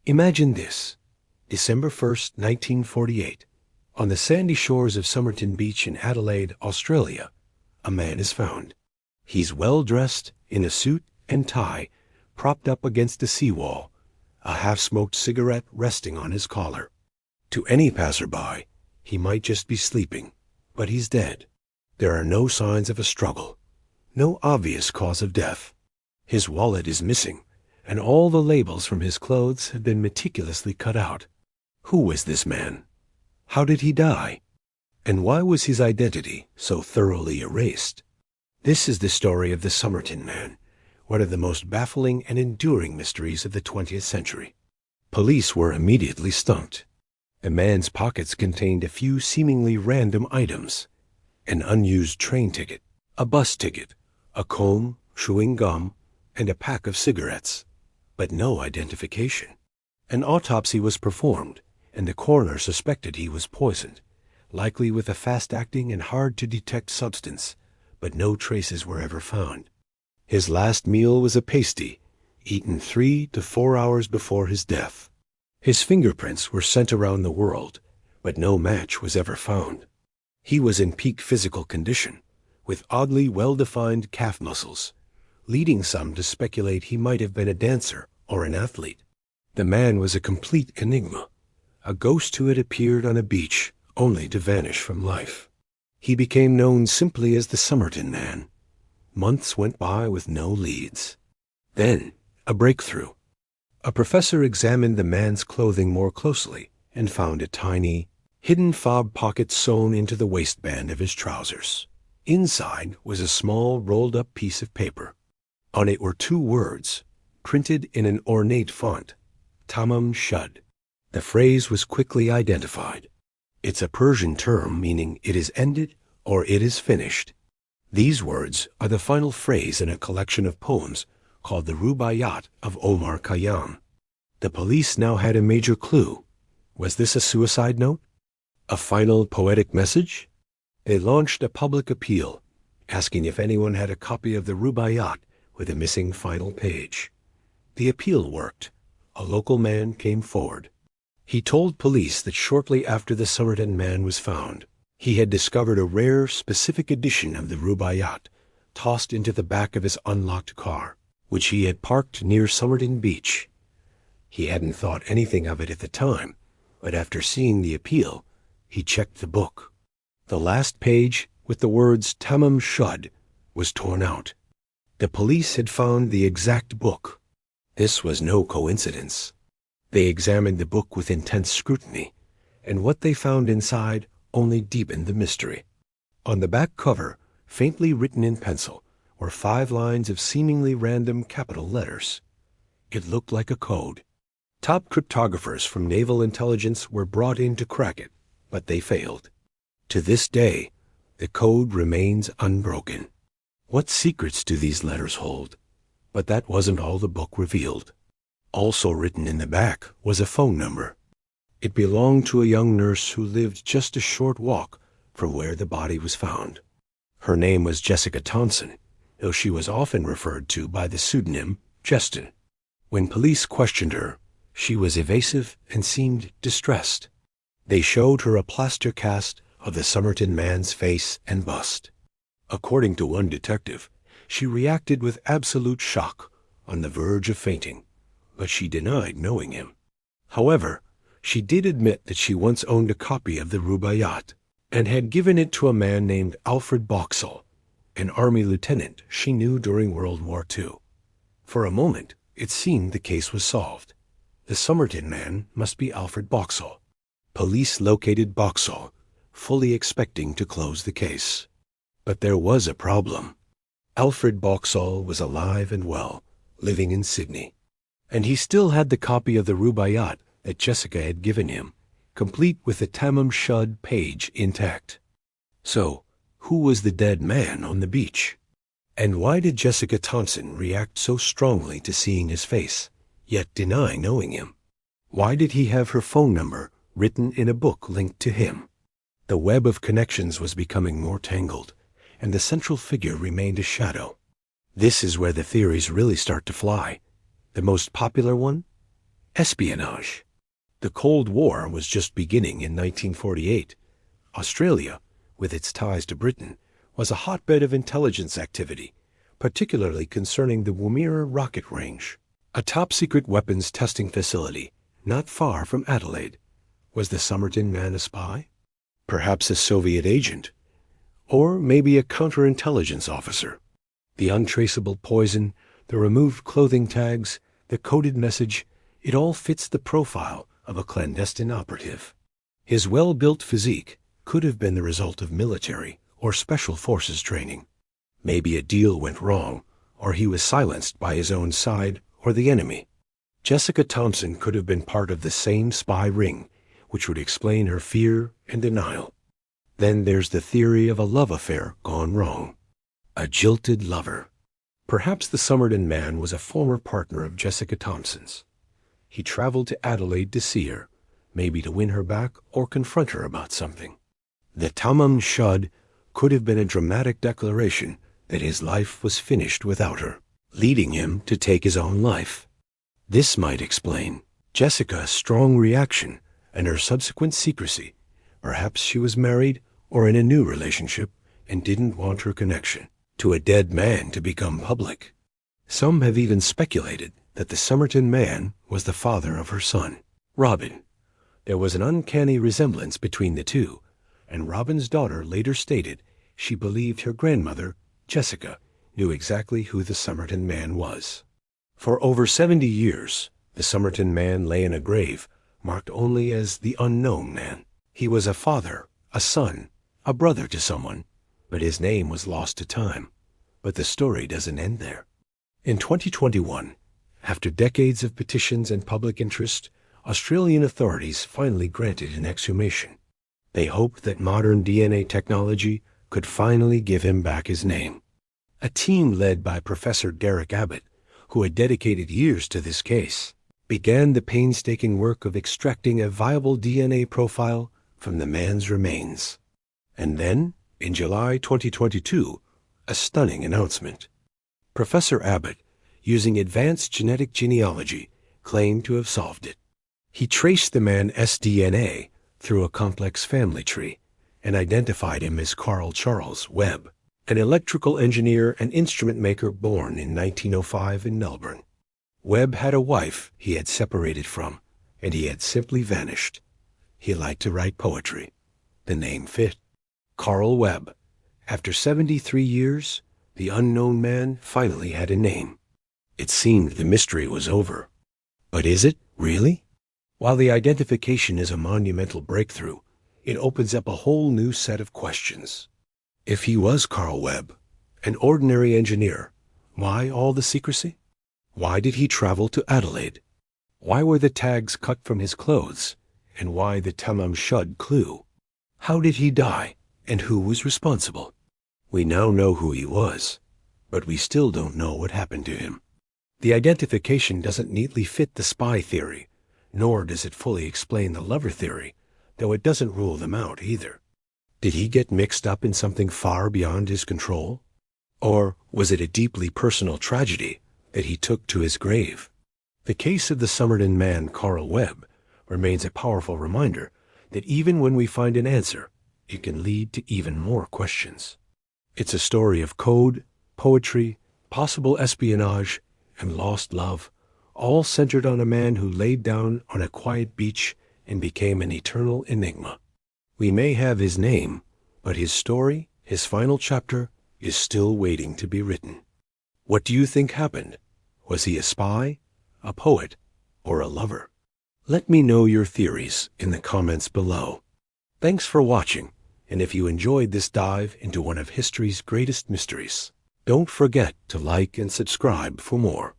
Imagine this. December 1st, 1948. On the sandy shores of Somerton Beach in Adelaide, Australia, a man is found. He's well dressed, in a suit and tie, propped up against a seawall, a half-smoked cigarette resting on his collar. To any passerby, he might just be sleeping, but he's dead. There are no signs of a struggle, no obvious cause of death. His wallet is missing, and all the labels from his clothes have been meticulously cut out. Who was this man? How did he die? And why was his identity so thoroughly erased? This is the story of the Somerton Man, one of the most baffling and enduring mysteries of the 20th century. Police were immediately stumped. The man's pockets contained a few seemingly random items: an unused train ticket, a bus ticket, a comb, chewing gum, and a pack of cigarettes, but no identification. An autopsy was performed, and the coroner suspected he was poisoned, likely with a fast-acting and hard-to-detect substance, but no traces were ever found. His last meal was a pasty, eaten 3 to 4 hours before his death. His fingerprints were sent around the world, but no match was ever found. He was in peak physical condition, with oddly well-defined calf muscles, leading some to speculate he might have been a dancer or an athlete. The man was a complete enigma, a ghost who had appeared on a beach only to vanish from life. He became known simply as the Somerton Man. Months went by with no leads. Then, a breakthrough. A professor examined the man's clothing more closely and found a tiny, hidden fob pocket sewn into the waistband of his trousers. Inside was a small, rolled-up piece of paper. On it were 2 words, printed in an ornate font: Tamám Shud. The phrase was quickly identified. It's a Persian term meaning it is ended or it is finished. These words are the final phrase in a collection of poems called the Rubaiyat of Omar Khayyam. The police now had a major clue. Was this a suicide note? A final poetic message? They launched a public appeal, asking if anyone had a copy of the Rubaiyat with a missing final page. The appeal worked. A local man came forward. He told police that shortly after the Somerton Man was found, he had discovered a rare, specific edition of the Rubaiyat tossed into the back of his unlocked car, which he had parked near Somerton Beach. He hadn't thought anything of it at the time, but after seeing the appeal, he checked the book. The last page, with the words Tamám Shud, was torn out. The police had found the exact book. This was no coincidence. They examined the book with intense scrutiny, and what they found inside only deepened the mystery. On the back cover, faintly written in pencil, were 5 lines of seemingly random capital letters. It looked like a code. Top cryptographers from naval intelligence were brought in to crack it, but they failed. To this day, the code remains unbroken. What secrets do these letters hold? But that wasn't all the book revealed. Also written in the back was a phone number. It belonged to a young nurse who lived just a short walk from where the body was found. Her name was Jessica Thompson, though she was often referred to by the pseudonym Justin. When police questioned her, she was evasive and seemed distressed. They showed her a plaster cast of the Somerton Man's face and bust. According to one detective, she reacted with absolute shock, on the verge of fainting, but she denied knowing him. However, she did admit that she once owned a copy of the Rubaiyat and had given it to a man named Alfred Boxall, an army lieutenant she knew during World War II. For a moment, it seemed the case was solved. The Somerton Man must be Alfred Boxall. Police located Boxall, fully expecting to close the case. But there was a problem. Alfred Boxall was alive and well, living in Sydney, and he still had the copy of the Rubaiyat that Jessica had given him, complete with the Tamám Shud page intact. So, who was the dead man on the beach? And why did Jessica Thompson react so strongly to seeing his face, yet deny knowing him? Why did he have her phone number written in a book linked to him? The web of connections was becoming more tangled, and the central figure remained a shadow. This is where the theories really start to fly. The most popular one? Espionage. The Cold War was just beginning in 1948. Australia, with its ties to Britain, was a hotbed of intelligence activity, particularly concerning the Woomera rocket range, a top-secret weapons testing facility not far from Adelaide. Was the Somerton Man a spy? Perhaps a Soviet agent? Or maybe a counterintelligence officer? The untraceable poison, the removed clothing tags, the coded message, it all fits the profile of a clandestine operative. His well-built physique could have been the result of military or special forces training. Maybe a deal went wrong, or he was silenced by his own side or the enemy. Jessica Thompson could have been part of the same spy ring, which would explain her fear and denial. Then there's the theory of a love affair gone wrong. A jilted lover. Perhaps the Somerton Man was a former partner of Jessica Thompson's. He traveled to Adelaide to see her, maybe to win her back or confront her about something. The Tamám Shud could have been a dramatic declaration that his life was finished without her, leading him to take his own life. This might explain Jessica's strong reaction and her subsequent secrecy. Perhaps she was married or in a new relationship and didn't want her connection to a dead man to become public. Some have even speculated that the Somerton Man was the father of her son, Robin. There was an uncanny resemblance between the two, and Robin's daughter later stated she believed her grandmother, Jessica, knew exactly who the Somerton Man was. For over 70 years, the Somerton Man lay in a grave marked only as the Unknown Man. He was a father, a son, a brother to someone, but his name was lost to time. But the story doesn't end there. In 2021, after decades of petitions and public interest, Australian authorities finally granted an exhumation. They hoped that modern DNA technology could finally give him back his name. A team led by Professor Derek Abbott, who had dedicated years to this case, began the painstaking work of extracting a viable DNA profile from the man's remains. And then, in July 2022, a stunning announcement. Professor Abbott, using advanced genetic genealogy, claimed to have solved it. He traced the man's DNA through a complex family tree and identified him as Carl Charles Webb, an electrical engineer and instrument maker born in 1905 in Melbourne. Webb had a wife he had separated from, and he had simply vanished. He liked to write poetry. The name fit. Carl Webb. After 73 years, the Unknown Man finally had a name. It seemed the mystery was over. But is it, really? While the identification is a monumental breakthrough, it opens up a whole new set of questions. If he was Carl Webb, an ordinary engineer, why all the secrecy? Why did he travel to Adelaide? Why were the tags cut from his clothes? And why the Tamám Shud clue? How did he die, and who was responsible? We now know who he was, but we still don't know what happened to him. The identification doesn't neatly fit the spy theory, nor does it fully explain the lover theory, though it doesn't rule them out either. Did he get mixed up in something far beyond his control? Or was it a deeply personal tragedy that he took to his grave? The case of the Somerton Man, Carl Webb, remains a powerful reminder that even when we find an answer, it can lead to even more questions. It's a story of code, poetry, possible espionage, and lost love, all centered on a man who laid down on a quiet beach and became an eternal enigma. We may have his name, but his story, his final chapter, is still waiting to be written. What do you think happened? Was he a spy, a poet, or a lover? Let me know your theories in the comments below. Thanks for watching, and if you enjoyed this dive into one of history's greatest mysteries, don't forget to like and subscribe for more.